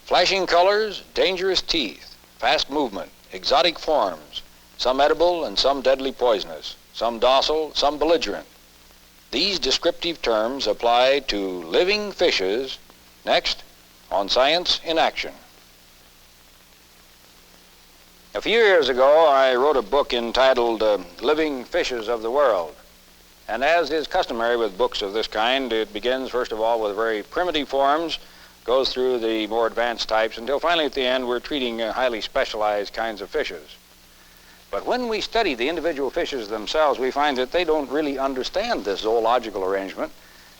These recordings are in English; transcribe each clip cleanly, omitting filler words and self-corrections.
Flashing colors, dangerous teeth, fast movement, exotic forms, some edible and some deadly poisonous, some docile, some belligerent. These descriptive terms apply to living fishes. Next, on Science in Action. A few years ago, I wrote a book entitled Living Fishes of the World. And as is customary with books of this kind, it begins, first of all, with very primitive forms, goes through the more advanced types, until finally at the end we're treating highly specialized kinds of fishes. But when we study the individual fishes themselves, we find that they don't really understand this zoological arrangement.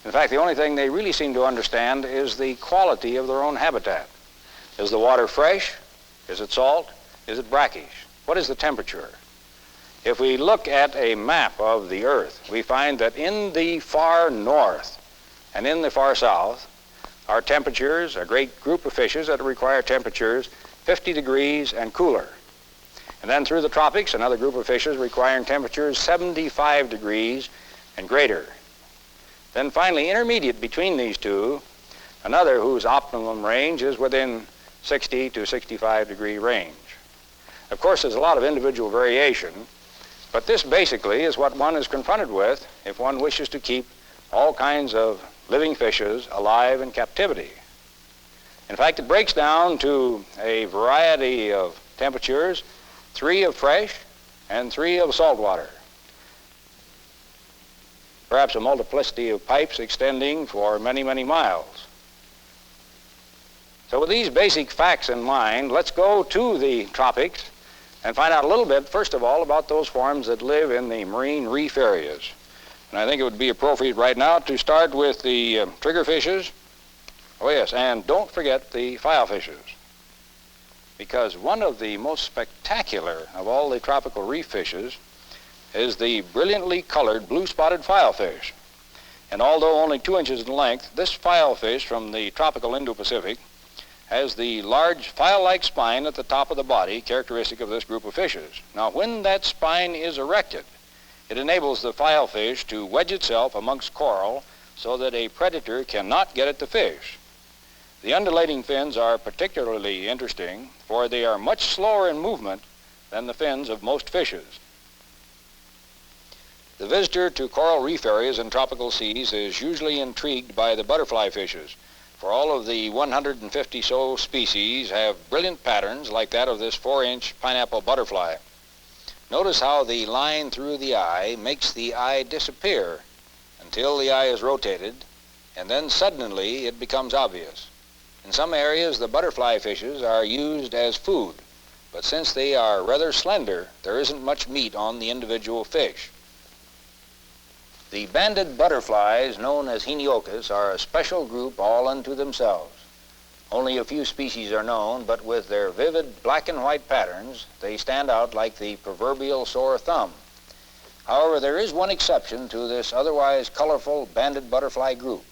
In fact, the only thing they really seem to understand is the quality of their own habitat. Is the water fresh? Is it salt? Is it brackish? What is the temperature? If we look at a map of the Earth, we find that in the far north and in the far south are temperatures, a great group of fishes that require temperatures 50 degrees and cooler. And then through the tropics, another group of fishes requiring temperatures 75 degrees and greater. Then finally, intermediate between these two, another whose optimum range is within 60 to 65 degree range. Of course, there's a lot of individual variation, but this basically is what one is confronted with if one wishes to keep all kinds of living fishes alive in captivity. In fact, it breaks down to a variety of temperatures, 3 of fresh and 3 of salt water. Perhaps a multiplicity of pipes extending for many, many miles. So with these basic facts in mind, let's go to the tropics and find out a little bit, first of all, about those forms that live in the marine reef areas. And I think it would be appropriate right now to start with the triggerfishes. Oh yes, and don't forget the filefishes. Because one of the most spectacular of all the tropical reef fishes is the brilliantly colored blue-spotted filefish. And although only 2 inches in length, this filefish from the tropical Indo-Pacific has the large file-like spine at the top of the body, characteristic of this group of fishes. Now, when that spine is erected, it enables the filefish to wedge itself amongst coral so that a predator cannot get at the fish. The undulating fins are particularly interesting, for they are much slower in movement than the fins of most fishes. The visitor to coral reef areas in tropical seas is usually intrigued by the butterfly fishes, for all of the 150 so species have brilliant patterns like that of this 4-inch pineapple butterfly. Notice how the line through the eye makes the eye disappear until the eye is rotated, and then suddenly it becomes obvious. In some areas, the butterfly fishes are used as food, but since they are rather slender, there isn't much meat on the individual fish. The banded butterflies, known as Heniocus, are a special group all unto themselves. Only a few species are known, but with their vivid black and white patterns, they stand out like the proverbial sore thumb. However, there is one exception to this otherwise colorful banded butterfly group.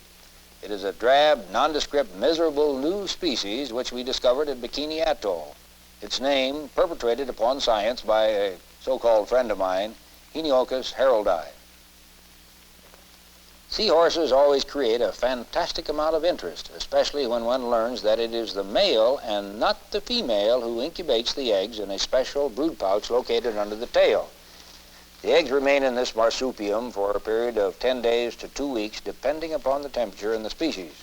It is a drab, nondescript, miserable new species which we discovered at Bikini Atoll. Its name perpetrated upon science by a so-called friend of mine, Heniocus heroldi. Seahorses always create a fantastic amount of interest, especially when one learns that it is the male and not the female who incubates the eggs in a special brood pouch located under the tail. The eggs remain in this marsupium for a period of 10 days to 2 weeks, depending upon the temperature and the species.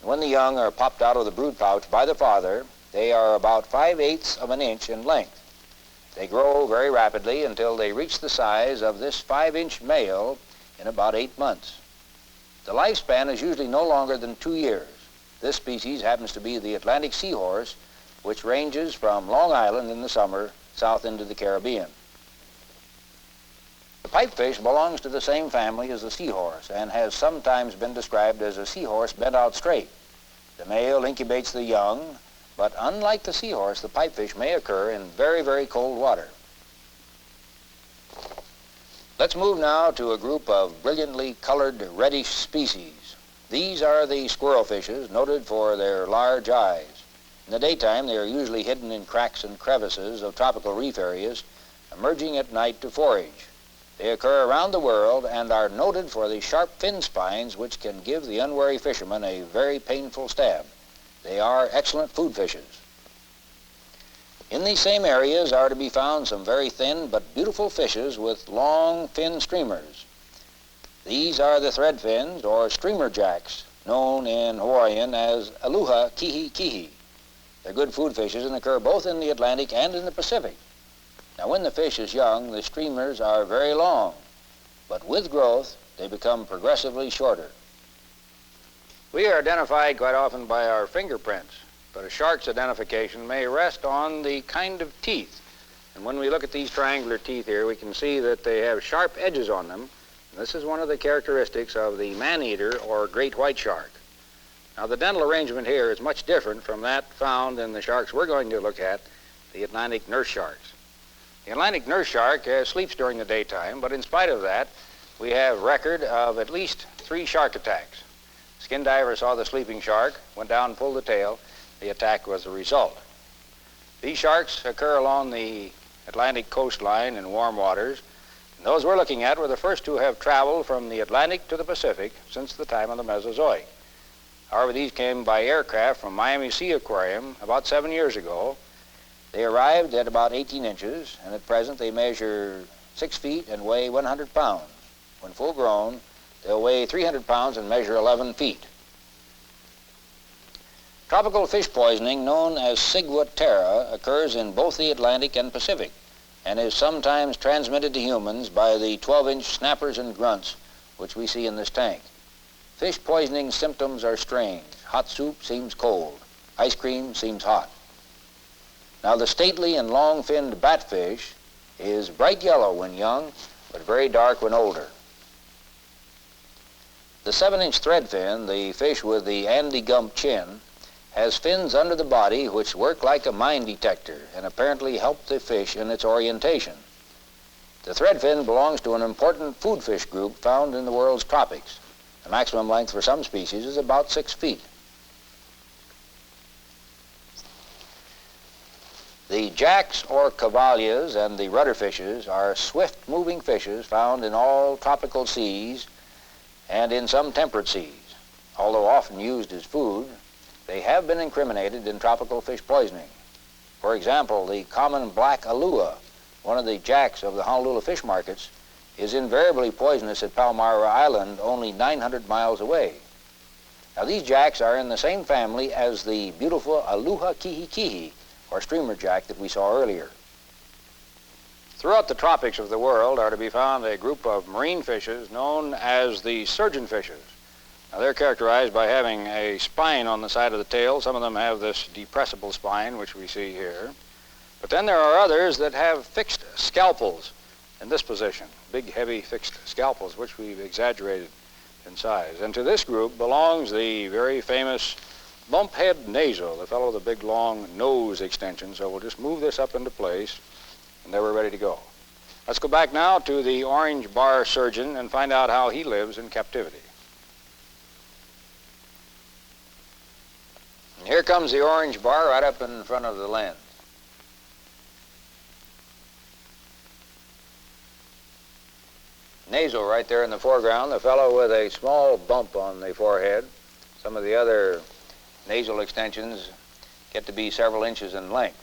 When the young are popped out of the brood pouch by the father, they are about 5/8 of an inch in length. They grow very rapidly until they reach the size of this 5-inch male in about 8 months. The lifespan is usually no longer than 2 years. This species happens to be the Atlantic seahorse, which ranges from Long Island in the summer south into the Caribbean. The pipefish belongs to the same family as the seahorse and has sometimes been described as a seahorse bent out straight. The male incubates the young, but unlike the seahorse, the pipefish may occur in very, very cold water. Let's move now to a group of brilliantly colored reddish species. These are the squirrel fishes, noted for their large eyes. In the daytime, they are usually hidden in cracks and crevices of tropical reef areas, emerging at night to forage. They occur around the world and are noted for the sharp fin spines which can give the unwary fisherman a very painful stab. They are excellent food fishes. In these same areas are to be found some very thin but beautiful fishes with long fin streamers. These are the threadfins or streamer jacks, known in Hawaiian as aloha kihi kihi. They're good food fishes and occur both in the Atlantic and in the Pacific. Now when the fish is young, the streamers are very long, but with growth they become progressively shorter. We are identified quite often by our fingerprints, but a shark's identification may rest on the kind of teeth. And when we look at these triangular teeth here, we can see that they have sharp edges on them. And this is one of the characteristics of the man-eater or great white shark. Now the dental arrangement here is much different from that found in the sharks we're going to look at, the Atlantic nurse sharks. The Atlantic nurse shark sleeps during the daytime, but in spite of that, we have record of at least 3 shark attacks. Skin diver saw the sleeping shark, went down and pulled the tail. The attack was the result. These sharks occur along the Atlantic coastline in warm waters. And those we're looking at were the first to have traveled from the Atlantic to the Pacific since the time of the Mesozoic. However, these came by aircraft from Miami Sea Aquarium about 7 years ago. They arrived at about 18 inches, and at present they measure 6 feet and weigh 100 pounds. When full grown, they'll weigh 300 pounds and measure 11 feet. Tropical fish poisoning, known as ciguatera, occurs in both the Atlantic and Pacific and is sometimes transmitted to humans by the 12-inch snappers and grunts which we see in this tank. Fish poisoning symptoms are strange. Hot soup seems cold. Ice cream seems hot. Now the stately and long-finned batfish is bright yellow when young, but very dark when older. The 7-inch threadfin, the fish with the Andy Gump chin, has fins under the body which work like a mine detector and apparently help the fish in its orientation. The threadfin belongs to an important food fish group found in the world's tropics. The maximum length for some species is about 6 feet. The jacks or cavallias and the rudderfishes are swift-moving fishes found in all tropical seas and in some temperate seas. Although often used as food, they have been incriminated in tropical fish poisoning. For example, the common black alua, one of the jacks of the Honolulu fish markets, is invariably poisonous at Palmyra Island, only 900 miles away. Now these jacks are in the same family as the beautiful aloha kihi kihi, or streamer jack that we saw earlier. Throughout the tropics of the world are to be found a group of marine fishes known as the surgeon fishes. Now they're characterized by having a spine on the side of the tail. Some of them have this depressible spine, which we see here. But then there are others that have fixed scalpels in this position, big, heavy, fixed scalpels, which we've exaggerated in size. And to this group belongs the very famous bumphead nasal, the fellow with the big, long nose extension. So we'll just move this up into place, and there we're ready to go. Let's go back now to the orange bar surgeon and find out how he lives in captivity. And here comes the orange bar right up in front of the lens. Nasal right there in the foreground, the fellow with a small bump on the forehead. Some of the other nasal extensions get to be several inches in length.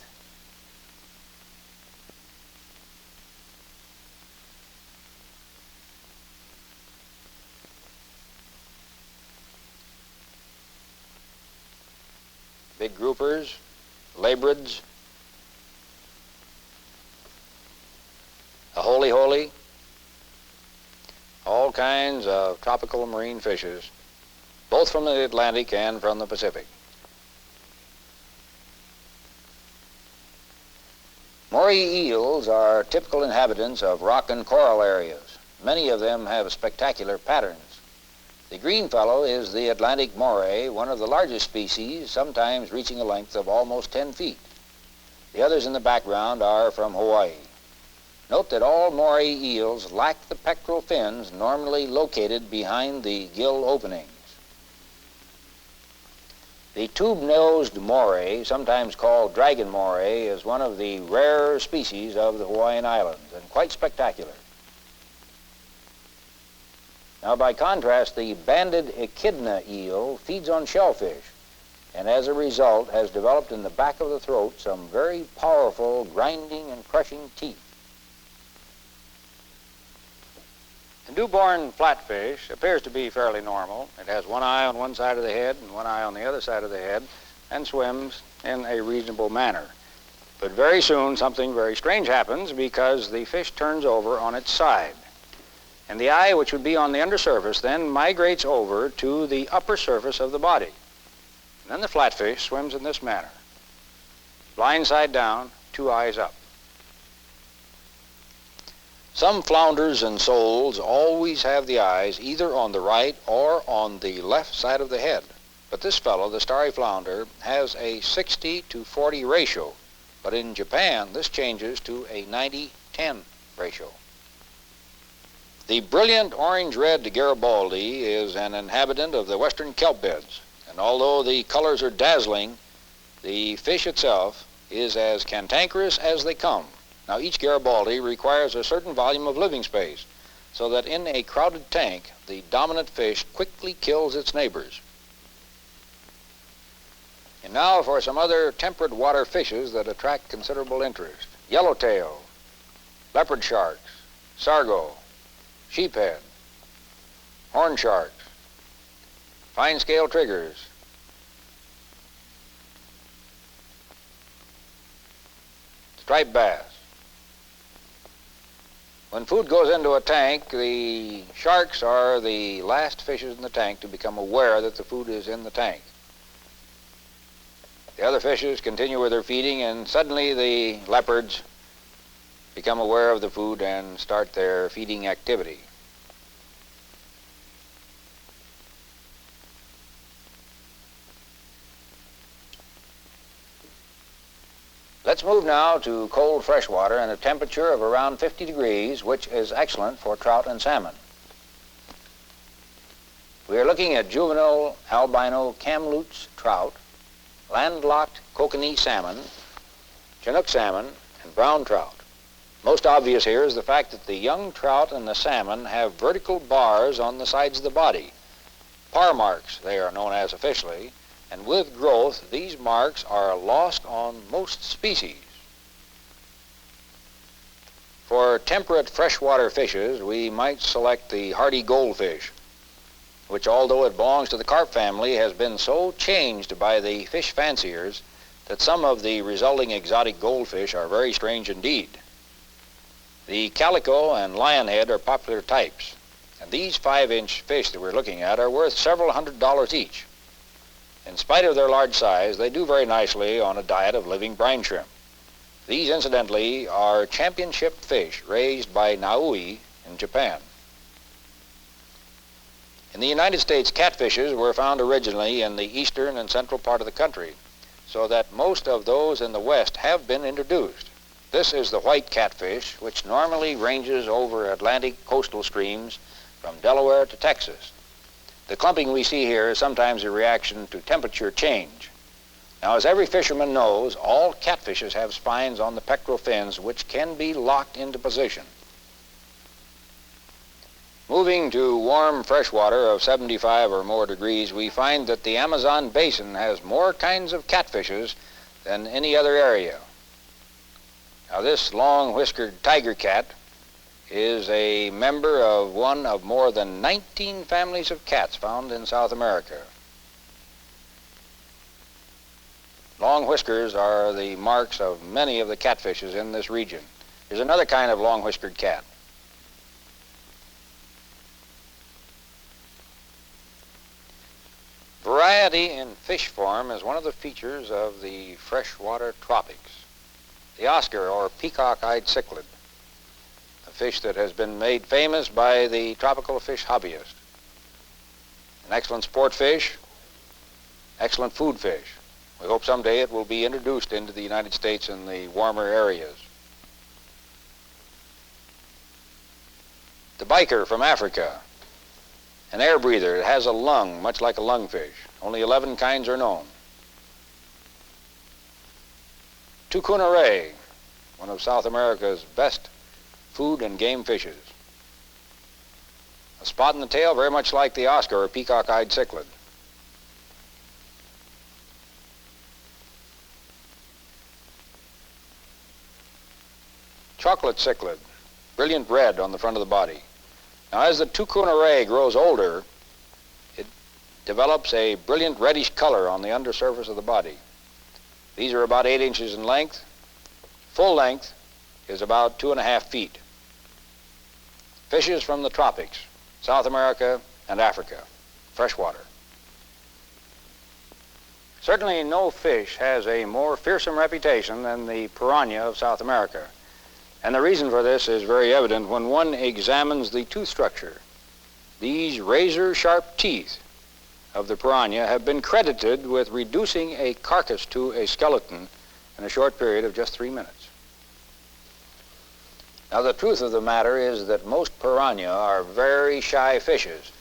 Big groupers, labrids, a holy-holy, all kinds of tropical marine fishes, both from the Atlantic and from the Pacific. Moray eels are typical inhabitants of rock and coral areas. Many of them have spectacular patterns. The green fellow is the Atlantic moray, one of the largest species, sometimes reaching a length of almost 10 feet. The others in the background are from Hawaii. Note that all moray eels lack the pectoral fins normally located behind the gill openings. The tube-nosed moray, sometimes called dragon moray, is one of the rare species of the Hawaiian Islands and quite spectacular. Now, by contrast, the banded echidna eel feeds on shellfish. and as a result has developed in the back of the throat some very powerful grinding and crushing teeth. The newborn flatfish appears to be fairly normal. It has one eye on one side of the head and one eye on the other side of the head and swims in a reasonable manner. But very soon something very strange happens because the fish turns over on its side. And the eye, which would be on the undersurface, then migrates over to the upper surface of the body. And then the flatfish swims in this manner. Blind side down, two eyes up. Some flounders and soles always have the eyes either on the right or on the left side of the head. But this fellow, the starry flounder, has a 60-40 ratio. But in Japan, this changes to a 90-10 ratio. The brilliant orange-red Garibaldi is an inhabitant of the western kelp beds, and although the colors are dazzling, the fish itself is as cantankerous as they come. Now, each Garibaldi requires a certain volume of living space, so that in a crowded tank, the dominant fish quickly kills its neighbors. And now for some other temperate water fishes that attract considerable interest. Yellowtail, leopard sharks, sargo, sheephead, horn sharks, fine-scale triggers, striped bass. When food goes into a tank, the sharks are the last fishes in the tank to become aware that the food is in the tank. The other fishes continue with their feeding, and suddenly the leopards become aware of the food and start their feeding activity. Let's move now to cold freshwater and a temperature of around 50 degrees, which is excellent for trout and salmon. We are looking at juvenile albino Kamloops trout, landlocked kokanee salmon, Chinook salmon, and brown trout. Most obvious here is the fact that the young trout and the salmon have vertical bars on the sides of the body. Par marks, they are known as officially, and with growth, these marks are lost on most species. For temperate freshwater fishes, we might select the hardy goldfish, which, although it belongs to the carp family, has been so changed by the fish fanciers that some of the resulting exotic goldfish are very strange indeed. The calico and lionhead are popular types, and these 5-inch fish that we're looking at are worth several $100s each. In spite of their large size, they do very nicely on a diet of living brine shrimp. These, incidentally, are championship fish raised by Naui in Japan. In the United States, catfishes were found originally in the eastern and central part of the country, so that most of those in the west have been introduced. This is the white catfish, which normally ranges over Atlantic coastal streams from Delaware to Texas. The clumping we see here is sometimes a reaction to temperature change. Now, as every fisherman knows, all catfishes have spines on the pectoral fins which can be locked into position. Moving to warm freshwater of 75 or more degrees, we find that the Amazon basin has more kinds of catfishes than any other area. Now, this long-whiskered tiger cat is a member of one of more than 19 families of cats found in South America. Long whiskers are the marks of many of the catfishes in this region. Here's another kind of long-whiskered cat. Variety in fish form is one of the features of the freshwater tropics. The Oscar, or peacock-eyed cichlid, a fish that has been made famous by the tropical fish hobbyist. An excellent sport fish, excellent food fish. We hope someday it will be introduced into the United States in the warmer areas. The biker from Africa, an air breather. It has a lung, much like a lungfish. Only 11 kinds are known. Tucuna ray, one of South America's best food and game fishes. A spot in the tail very much like the Oscar, or peacock-eyed cichlid. chocolate cichlid, brilliant red on the front of the body. Now, as the tucuna ray grows older, it develops a brilliant reddish color on the undersurface of the body. These are about 8 inches in length. Full length is about 2.5 feet. Fishes from the tropics, South America and Africa, freshwater. Certainly no fish has a more fearsome reputation than the piranha of South America. And the reason for this is very evident when one examines the tooth structure. These razor-sharp teeth of the piranha have been credited with reducing a carcass to a skeleton in a short period of just 3 minutes. Now, the truth of the matter is that most piranha are very shy fishes,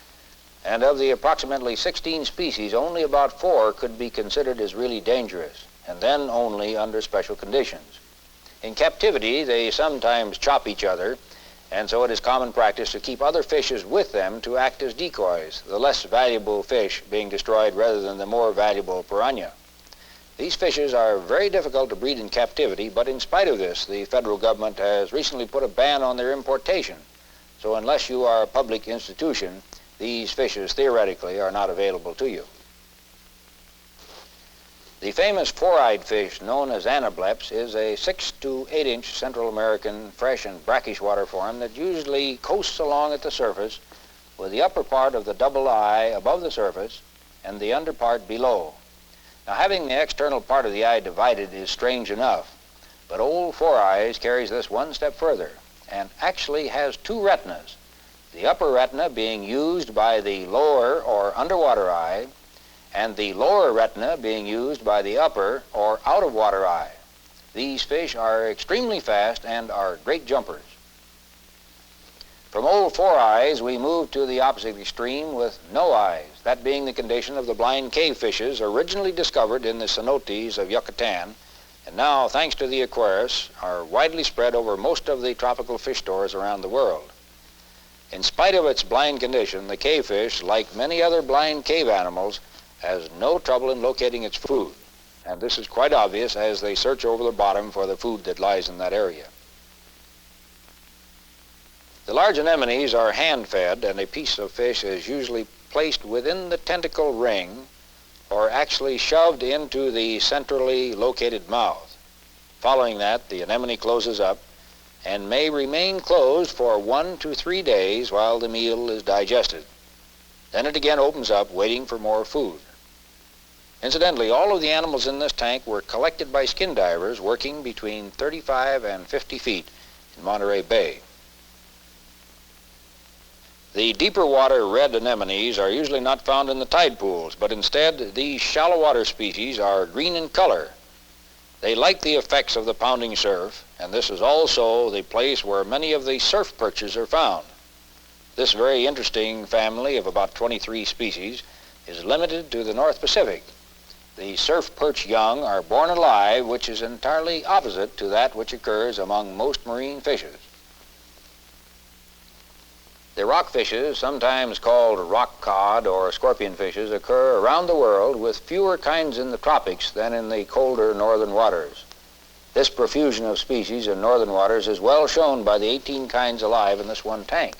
and of the approximately 16 species, only about 4 could be considered as really dangerous, and then only under special conditions. In captivity, they sometimes chop each other, and so it is common practice to keep other fishes with them to act as decoys, the less valuable fish being destroyed rather than the more valuable piranha. These fishes are very difficult to breed in captivity, but in spite of this, the federal government has recently put a ban on their importation. So unless you are a public institution, these fishes theoretically are not available to you. The famous four-eyed fish known as anableps is a 6 to 8 inch Central American fresh and brackish water form that usually coasts along at the surface with the upper part of the double eye above the surface and the under part below. Now, having the external part of the eye divided is strange enough, but old Four Eyes carries this one step further and actually has 2 retinas, the upper retina being used by the lower or underwater eye, and the lower retina being used by the upper or out-of-water eye. These fish are extremely fast and are great jumpers. From old Four Eyes, we move to the opposite extreme with no eyes, that being the condition of the blind cave fishes originally discovered in the cenotes of Yucatan, and now, thanks to the aquarists, are widely spread over most of the tropical fish stores around the world. In spite of its blind condition, the cavefish, like many other blind cave animals, has no trouble in locating its food, and this is quite obvious as they search over the bottom for the food that lies in that area. The large anemones are hand-fed, and a piece of fish is usually placed within the tentacle ring or actually shoved into the centrally located mouth. Following that, the anemone closes up and may remain closed for 1 to 3 days while the meal is digested. Then it again opens up, waiting for more food. Incidentally, all of the animals in this tank were collected by skin divers working between 35 and 50 feet in Monterey Bay. The deeper water red anemones are usually not found in the tide pools, but instead these shallow water species are green in color. They like the effects of the pounding surf, and this is also the place where many of the surf perches are found. This very interesting family of about 23 species is limited to the North Pacific. The surf perch young are born alive, which is entirely opposite to that which occurs among most marine fishes. The rockfishes, sometimes called rock cod or scorpion fishes, occur around the world with fewer kinds in the tropics than in the colder northern waters. This profusion of species in northern waters is well shown by the 18 kinds alive in this one tank.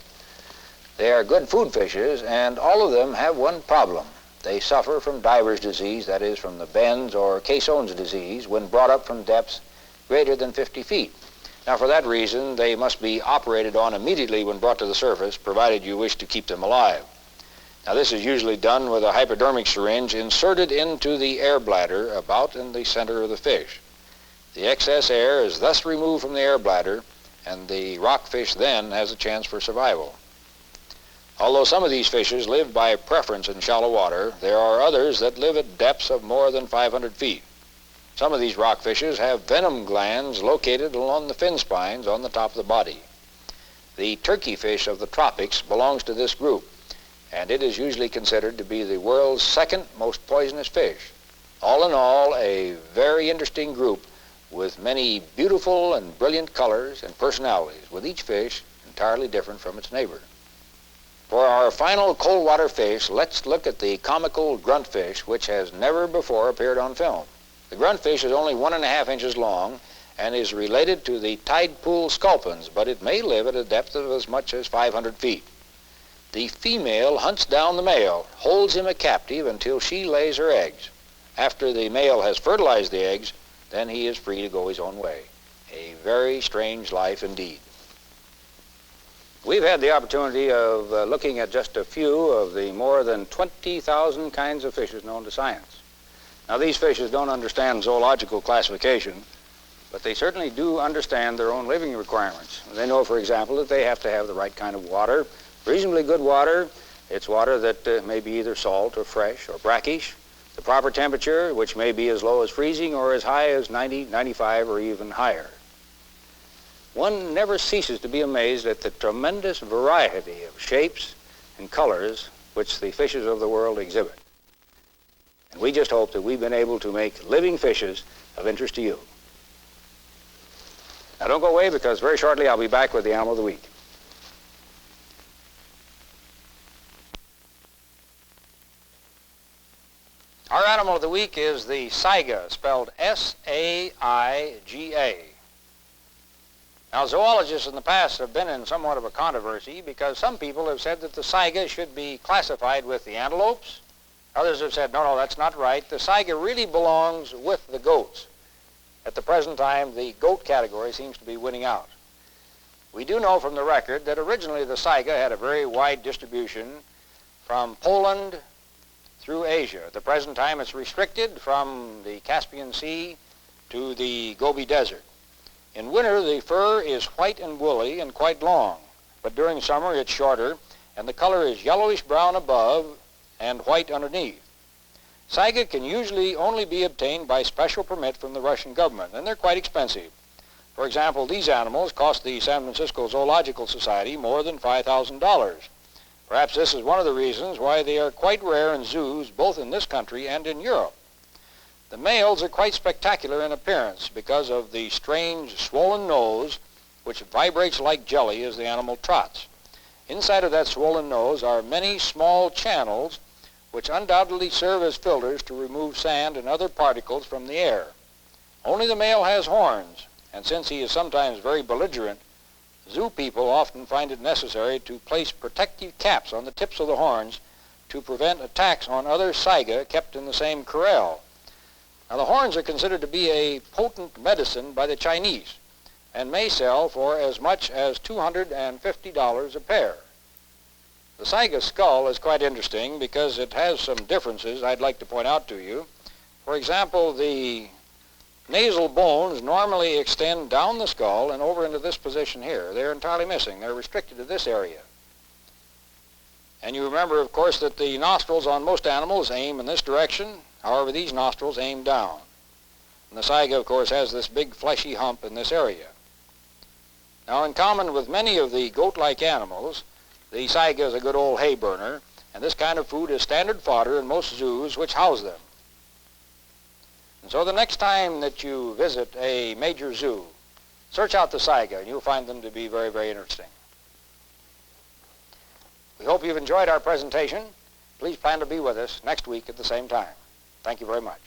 They are good food fishes, and all of them have one problem. They suffer from diver's disease, that is, from the Benz or Caisson's disease, when brought up from depths greater than 50 feet. Now, for that reason, they must be operated on immediately when brought to the surface, provided you wish to keep them alive. Now, this is usually done with a hypodermic syringe inserted into the air bladder about in the center of the fish. The excess air is thus removed from the air bladder, and the rockfish then has a chance for survival. Although some of these fishes live by preference in shallow water, there are others that live at depths of more than 500 feet. Some of these rockfishes have venom glands located along the fin spines on the top of the body. The turkey fish of the tropics belongs to this group, and it is usually considered to be the world's second most poisonous fish. All in all, a very interesting group with many beautiful and brilliant colors and personalities, with each fish entirely different from its neighbor. For our final cold water fish, let's look at the comical gruntfish, which has never before appeared on film. The gruntfish is only 1.5 inches long and is related to the tide pool sculpins, but it may live at a depth of as much as 500 feet. The female hunts down the male, holds him a captive until she lays her eggs. After the male has fertilized the eggs, then he is free to go his own way. A very strange life indeed. We've had the opportunity of looking at just a few of the more than 20,000 kinds of fishes known to science. Now, these fishes don't understand zoological classification, but they certainly do understand their own living requirements. They know, for example, that they have to have the right kind of water, reasonably good water. It's water that may be either salt or fresh or brackish. The proper temperature, which may be as low as freezing or as high as 90, 95, or even higher. One never ceases to be amazed at the tremendous variety of shapes and colors which the fishes of the world exhibit. And we just hope that we've been able to make living fishes of interest to you. Now don't go away, because very shortly I'll be back with the Animal of the Week. Our Animal of the Week is the saiga, spelled S-A-I-G-A. Now, zoologists in the past have been in somewhat of a controversy, because some people have said that the saiga should be classified with the antelopes. Others have said, no, that's not right. The saiga really belongs with the goats. At the present time, the goat category seems to be winning out. We do know from the record that originally the saiga had a very wide distribution from Poland through Asia. At the present time, it's restricted from the Caspian Sea to the Gobi Desert. In winter, the fur is white and woolly and quite long, but during summer it's shorter, and the color is yellowish-brown above and white underneath. Saiga can usually only be obtained by special permit from the Russian government, and they're quite expensive. For example, these animals cost the San Francisco Zoological Society more than $5,000. Perhaps this is one of the reasons why they are quite rare in zoos both in this country and in Europe. The males are quite spectacular in appearance because of the strange swollen nose which vibrates like jelly as the animal trots. Inside of that swollen nose are many small channels which undoubtedly serve as filters to remove sand and other particles from the air. Only the male has horns, and since he is sometimes very belligerent, zoo people often find it necessary to place protective caps on the tips of the horns to prevent attacks on other saiga kept in the same corral. Now, the horns are considered to be a potent medicine by the Chinese and may sell for as much as $250 a pair. The saiga skull is quite interesting because it has some differences I'd like to point out to you. For example, the nasal bones normally extend down the skull and over into this position here. They're entirely missing. They're restricted to this area. And you remember, of course, that the nostrils on most animals aim in this direction. However, these nostrils aim down. And the saiga, of course, has this big fleshy hump in this area. Now, in common with many of the goat-like animals, the saiga is a good old hay burner, and this kind of food is standard fodder in most zoos which house them. And so the next time that you visit a major zoo, search out the saiga, and you'll find them to be very, very interesting. We hope you've enjoyed our presentation. Please plan to be with us next week at the same time. Thank you very much.